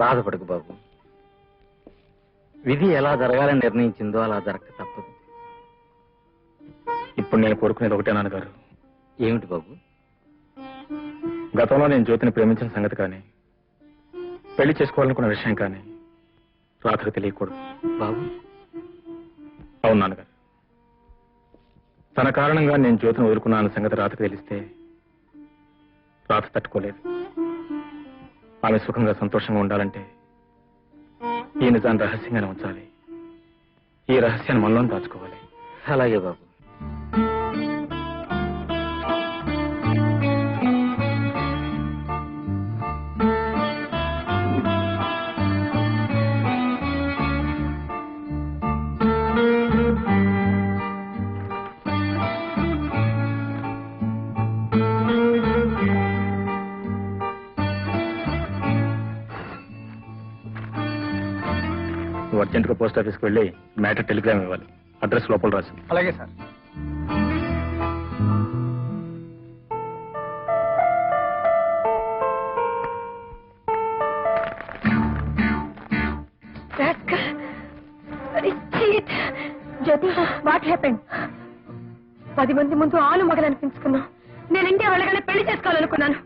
బాధపడకు బాబు. విధి ఎలా జరగాలని నిర్ణయించిందో అలా జరగక తప్పదు. ఇప్పుడు నేను కోరుకునేది ఒకటే నాన్నగారు. ఏమిటి బాబు? గతంలో నేను జ్యోతిని ప్రేమించిన సంగతి కానీ, పెళ్లి చేసుకోవాలనుకున్న విషయం కానీ రాధకు తెలియకూడదు. బాబు, అవును నాన్నగారు. తన కారణంగా నేను జ్యోతిని వదులుకున్నాను సంగతి రాధకు తెలిస్తే రాధ తట్టుకోలేదు. ఆమె సుఖంగా సంతోషంగా ఉండాలంటే ఈ నిజాన్ని రహస్యంగానే ఉంచాలి. ఈ రహస్యాన్ని మనలో దాచుకోవాలి. అలాగే బాబు. అర్జెంట్గా పోస్ట్ ఆఫీస్కి వెళ్ళి మ్యాటర్ టెలిగ్రామ్ ఇవ్వాలి. అడ్రస్ లోపల రాసి. అలాగే సార్. Jyothi, what happened? 10 మంది ముందు ఆలు మగలనిపించుకున్నాం. నేను ఇండియా వెళ్ళగానే పెళ్లి చేసుకోవాలనుకున్నాను.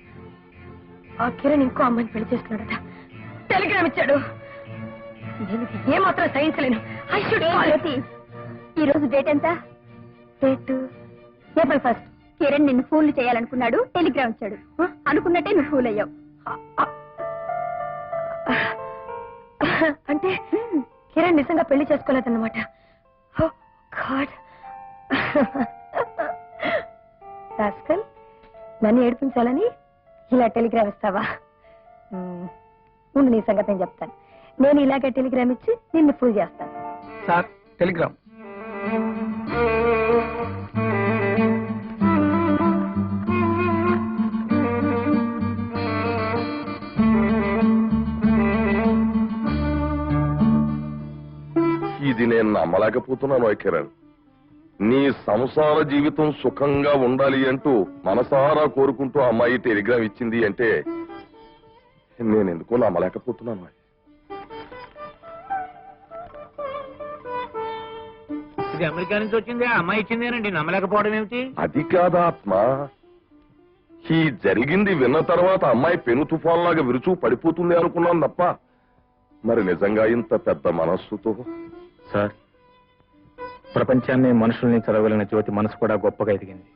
ఆ కిరణ్ ఇంకో అమ్మాయిని పెళ్లి చేసుకున్నాడట. టెలిగ్రామ్ ఇచ్చాడు. నేను ఏమాత్రం సహించలేను. ఈ రోజు డేట్ ఎంత? Date April 1. కిరణ్ నిన్ను ఫూల్ చేయాలనుకున్నాడు, టెలిగ్రామ్ ఇచ్చాడు. అనుకున్నట్టే నువ్వు ఫూల్ అయ్యావు. అంటే కిరణ్ నిజంగా పెళ్లి చేసుకోలేదన్నమాట. రాస్కల్, నన్ను ఏడిపించాలని ఇలా టెలిగ్రామ్ ఇస్తావా? ముందు నీ సంగతి నేను చెప్తాను. నేను ఇలాగే టెలిగ్రామ్ ఇచ్చి నిన్ను ఫుల్ చేస్తాను. Sir, Telegram. ఇది నేను నమ్మలేకపోతున్నాను కిరణ్. నీ సంసార జీవితం సుఖంగా ఉండాలి అంటూ మనసారా కోరుకుంటూ అమ్మాయి టెలిగ్రామ్ ఇచ్చింది అంటే నేను ఎందుకో నమ్మలేకపోతున్నాను. ఇది అమెరికా నుంచి వచ్చింది, ఆ అమ్మాయి ఇచ్చిందేనండి. నమ్మలేకపోవడం ఏమిటి? అది కాదా ఆత్మ. ఈ జరిగింది విన్న తర్వాత అమ్మాయి పెను తుఫాన్లాగా విరుచు పడిపోతుంది అనుకున్నాను తప్ప మరి నిజంగా ఇంత పెద్ద మనస్సుతో. సార్, ప్రపంచాన్ని మనుషుల్ని చదవగలిగిన జ్యోతి మనసు కూడా గొప్పగా ఎదిగింది.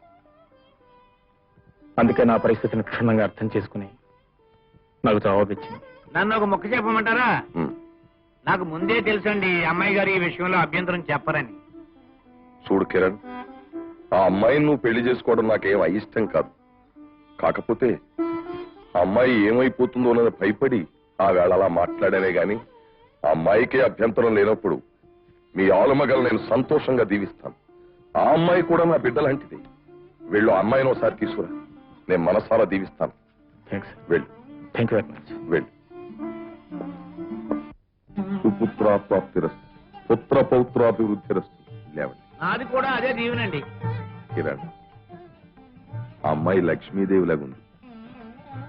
అందుకే నా పరిస్థితిని క్షుణ్ణంగా అర్థం చేసుకుని నాకు జవాబిచ్చింది. నన్ను ఒక మొక్క చెప్పమంటారా? నాకు ముందే తెలుసండి అమ్మాయి గారు ఈ విషయంలో అభ్యంతరం చెప్పరని. చూడు కిరణ్, ఆ అమ్మాయిని నువ్వు పెళ్లి చేసుకోవడం నాకేం అయిష్టం కాదు. కాకపోతే ఆ అమ్మాయి ఏమైపోతుందో అన్నది భయపడి ఆ వేళ అలా మాట్లాడానే గాని ఆ అమ్మాయికే అభ్యంతరం లేనప్పుడు మీ ఆలుమగలు నేను సంతోషంగా దీవిస్తాను. ఆ అమ్మాయి కూడా నా బిడ్డలాంటిది. వెళ్ళు, అమ్మాయిని ఒకసారి తీసుకురా. నేను మనసారా దీవిస్తాను. వెళ్ళు. Thank you very much. వెళ్ళు. సుపుత్రాప్రాప్తిరస్తు, పుత్ర పౌత్రాభివృద్ధిరస్తు. లేవండి. నాది కూడా అదే దీవెనండి. కిరణ్, ఆ అమ్మాయి లక్ష్మీదేవి లాగుంది.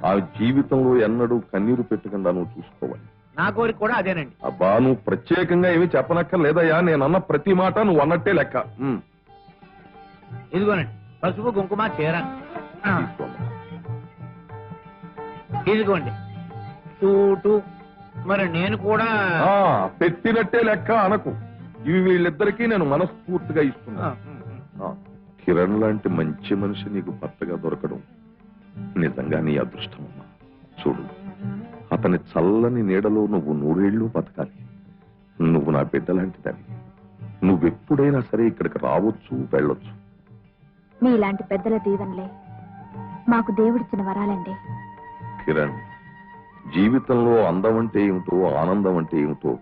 ఆ జీవితంలో ఎన్నడూ కన్నీరు పెట్టకుండా నువ్వు చూసుకోవాలి. నా కోరిక కూడా అదేనండి. అబ్బా, నువ్వు ప్రత్యేకంగా ఏమీ చెప్పనక్కర్లేదయ్యా. నేనన్న ప్రతి మాట నువ్వు అన్నట్టే లెక్క. ఇదిగోనండి పసుపు కుంకుమ చీర. ఇదిగోండి సూటు. మరి నేను కూడా పెట్టినట్టే లెక్క అనకు. ఇవి వీళ్ళిద్దరికీ నేను మనస్ఫూర్తిగా ఇస్తున్నా. కిరణ్ లాంటి మంచి మనిషి నీకు భర్తగా దొరకడం నిజంగా నీ అదృష్టమమ్మా. చూడు, అతని చల్లని నీడలో నువ్వు 100 ఏళ్ళు బతకాలి. నువ్వు నా బిడ్డ లాంటిదని. నువ్వెప్పుడైనా సరే ఇక్కడికి రావచ్చు, వెళ్ళొచ్చు. మీలాంటి పెద్దల దీవెనలే మాకు దేవుడిచ్చిన వరాలండి. కిరణ్, జీవితంలో అందం అంటే ఏమిటో, ఆనందం అంటే ఏమిటో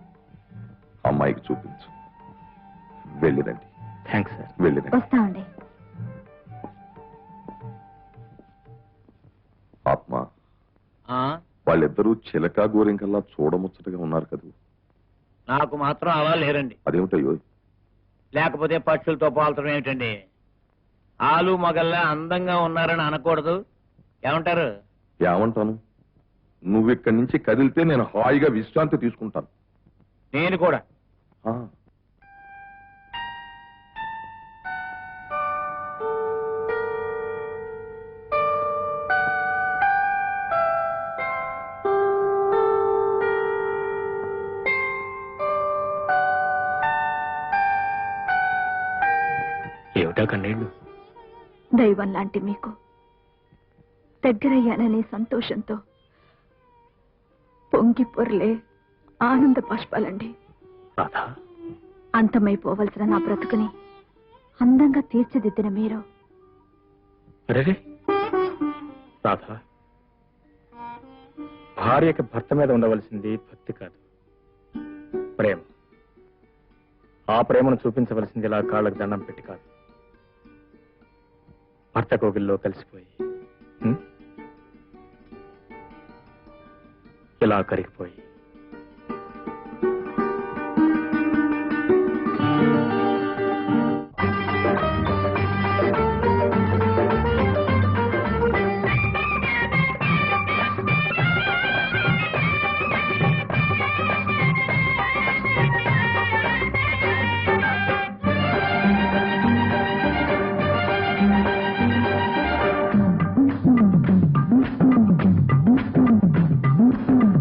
అమ్మాయికి చూపించు. వెళ్ళిరండి. Thanks sir. వెళ్ళిరండి. వస్తామండి. ఆత్మ, వాళ్ళిద్దరూ చిలకా గోరింకల్లా చూడముచ్చటగా ఉన్నారు కదా. నాకు మాత్రం అలా లేరండి. అదేమిటయ్యో? లేకపోతే పక్షులతో పోల్చడం ఏమిటండి? ఆలు మొగల్లా అందంగా ఉన్నారని అనకూడదు. ఏమంటారు? ఏమంటాను? నువ్వు ఇక్కడి నుంచి కదిలితే నేను హాయిగా విశ్రాంతి తీసుకుంటాను. నేను కూడా. ఆ. ఏమిటా కన్నీళ్ళు? దైవం లాంటి మీకు దగ్గరయ్యాననే సంతోషంతో పొంగి పొర్లే ఆనంద బాష్పాలండి. రాధా, అంతమైపోవలసిన నా బ్రతుకుని అందంగా తీర్చిదిద్దిన మీరు. అరే రాధా, భార్యకి భర్త మీద ఉండవలసింది భక్తి కాదు, ప్రేమ. ఆ ప్రేమను చూపించవలసింది ఇలా కాళ్ళకు దండం పెట్టి కాదు, భర్త కోగిల్లో కలిసిపోయి ఇలా కరిగిపోయి.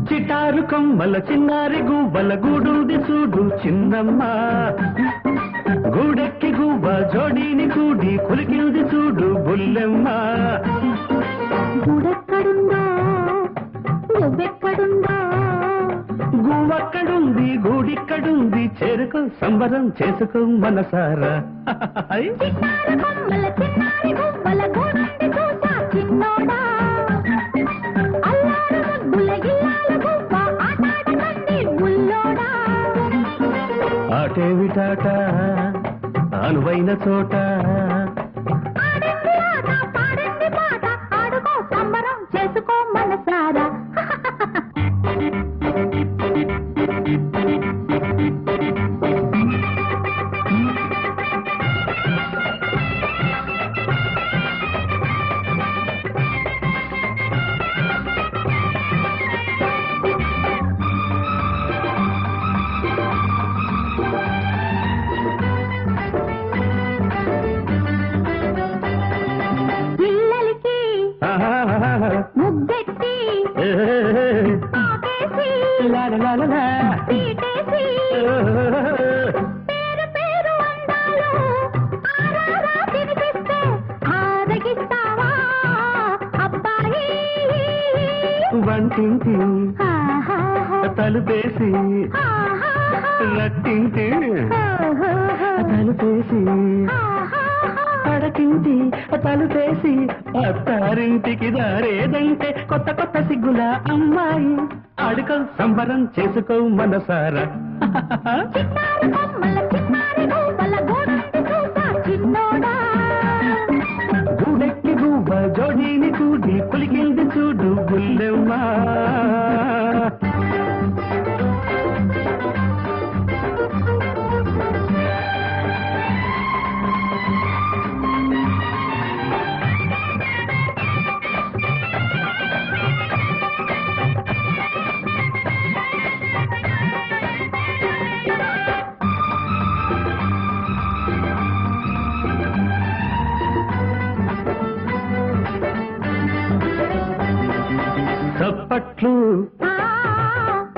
చిటారు కొమ్మల చిన్నారి గువ్వల గూడుది చూడు చిన్నమ్మ, గూడెక్కి గువ్వ జోడీని కూడి కులికింది చూడు బుల్లెమ్మ. గూడెక్కడుందో నువ్వెక్కడుందో, గువ్వక్కడుంది గూడిక్కడుంది, చేరుకో సంబరం చేసుకో మనసారా. కొమ్మల చిన్నారి గువ్వల గూడుంది చూసా చిన్నోడా, అల్లారు ముద్దుల గిల్లాల గువ్వ ఆటాడకండి ముల్లోడా. ఆటేవిటాట అనువైన చోట, ఆడండి ఆట పాడండి పాట, ఆడుకో సంబరం చేసుకో మనసారా. పిల్లలకి ముగ్గెట్టి ఆకేసి పీటేసి పేరు పేరు అందాలు ఆరారా తినిపిస్తే ఆరగిస్తావా అబ్బాయి. వంటింటి తలుపేసి రట్టింటి తలుపేసి పడకింటి తలుపేసి అత్తారింటికి దారేదంటే కొత్త కొత్త సిగ్గుల అమ్మాయి. ఆడుకో సంబరం చేసుకో మనసారా. చిన్నారి కొమ్మల చిన్నారి గువ్వల గూడుంది చూసా చిన్నోడా, గూడెక్కి గువ్వ జోడీని కూడి కులికింది చూడు బుల్లెమ్మ. చప్పట్లు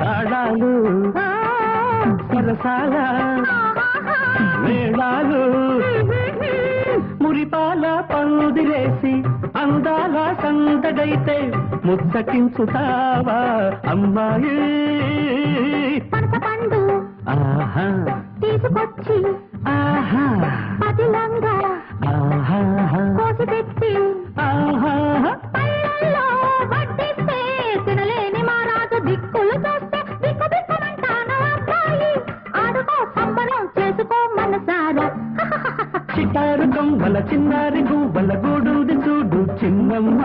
తాళాలు సరసాల మేళాలు, మురిపాల పందిరేసి అందాల సందడైతే ముచ్చటించుతావా అమ్మాయి. పండు ఆహా తీసుకొచ్చి ఆహా పదిలంగా ఆహా కోసి పెట్టి ఆహా పళ్ళల్లో వడ్డిస్తే తినలేని మారాజు దిక్కులు చూస్తే దిక్కు దిక్కుమంటాను అబ్బాయి. ఆడుకో సంబరం చేసుకో మనసారా. చిటారు కొమ్మల చిన్నారి గువ్వల గూడుంది చూడు చిన్నమ్మ,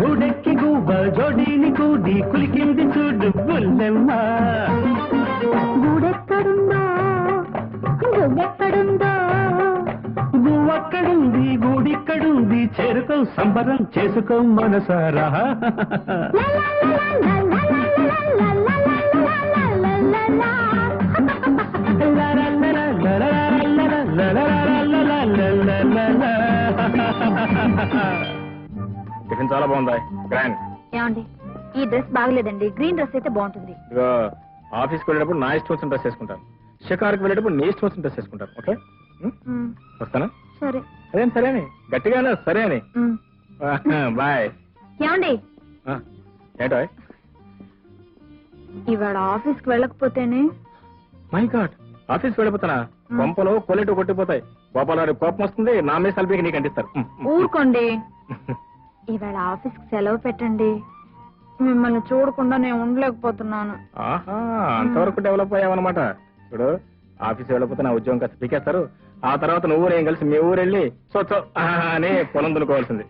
గూడెక్కి గువ్వ జోడీని కూడి కులికింది చూడు బుల్లెమ్మ. గూడెక్కడుందో నువ్వెక్కడుందో, గువ్వక్క అక్కడుంది గూడిక్కడుంది చేరుకో సంబరం చేసుకో మనసారా టిఫిన్ చాలా బాగుందా గ్రాండ్. ఏమండి ఈ డ్రెస్ బాగలేదండి, గ్రీన్ డ్రెస్ అయితే బాగుంటుంది. ఇదిగో ఆఫీస్కి వెళ్ళేటప్పుడు నా ఇష్టం వచ్చిన డ్రెస్ వేసుకుంటాను, షికార్కి వెళ్ళేటప్పుడు నీ ఇష్టం వచ్చిన డ్రెస్ వేసుకుంటాను. ఓకే వస్తానా? సరే. అదేం సరే అని గట్టిగానే సరే అని. బాయ్. ఏమండి ఏంటో ఇవాళ ఆఫీస్కి వెళ్ళకపోతేనే మై గాడ్ ఆఫీస్కి వెళ్ళిపోతానా? కొంపలో కొల్లెటు కొట్టిపోతాయి. గోపాల కోపం వస్తుంది, నా మీద సల్పీకి నీకు అంటిస్తారు. ఊరుకోండి. ఇవాళ ఆఫీస్కి సెలవు పెట్టండి, మిమ్మల్ని చూడకుండా నేను ఉండలేకపోతున్నాను. ఆహా అంతవరకు డెవలప్ అయ్యావన్నమాట. ఇప్పుడు ఆఫీస్ వెళ్ళకపోతే నా ఉద్యోగం కాస్త పీకేస్తారు. ఆ తర్వాత నువ్వు నేను కలిసి మీ ఊరు వెళ్ళి సో అని పొలం దున్నుకోవాల్సింది.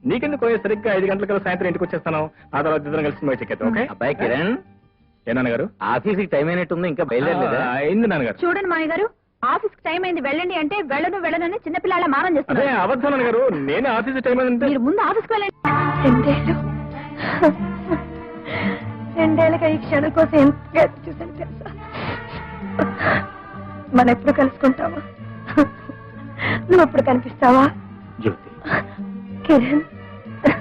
నీకెందుకు సరిగ్గా 5 గంటల కల్లా సాయంత్రం ఇంటికి వచ్చేస్తాను. ఆ తర్వాత ఇద్దరం కలిసి మేము చెక్కేద్దాం. ఓకే? అబ్బాయి కిరణ్, ఏ నాన్నగారు? ఆఫీస్కి టైం అయినట్టుంది, ఇంకా బయలుదేరలేదా? అయింది నాన్నగారు. చూడండి మామయ్య గారు, ఆఫీస్ కి టైం అయింది వెళ్ళండి అంటే వెళ్ళను చిన్నపిల్లల మారం అదే చేస్తున్నారు. అబద్ధం నాన్నగారు, నేనే ఆఫీస్ టైం అయిందంటే. మీరు ముందు ఆఫీస్కి వెళ్ళండి. 2 ఏళ్ళు 2 ఏళ్ళగా ఈ క్షణం కోసం ఎంత ఎదురు చూసాను తెలుసా? మనం ఎప్పుడు కలుసుకుంటావా? నువ్వు ఎప్పుడు కనిపిస్తావా జ్యోతి కిరణ్?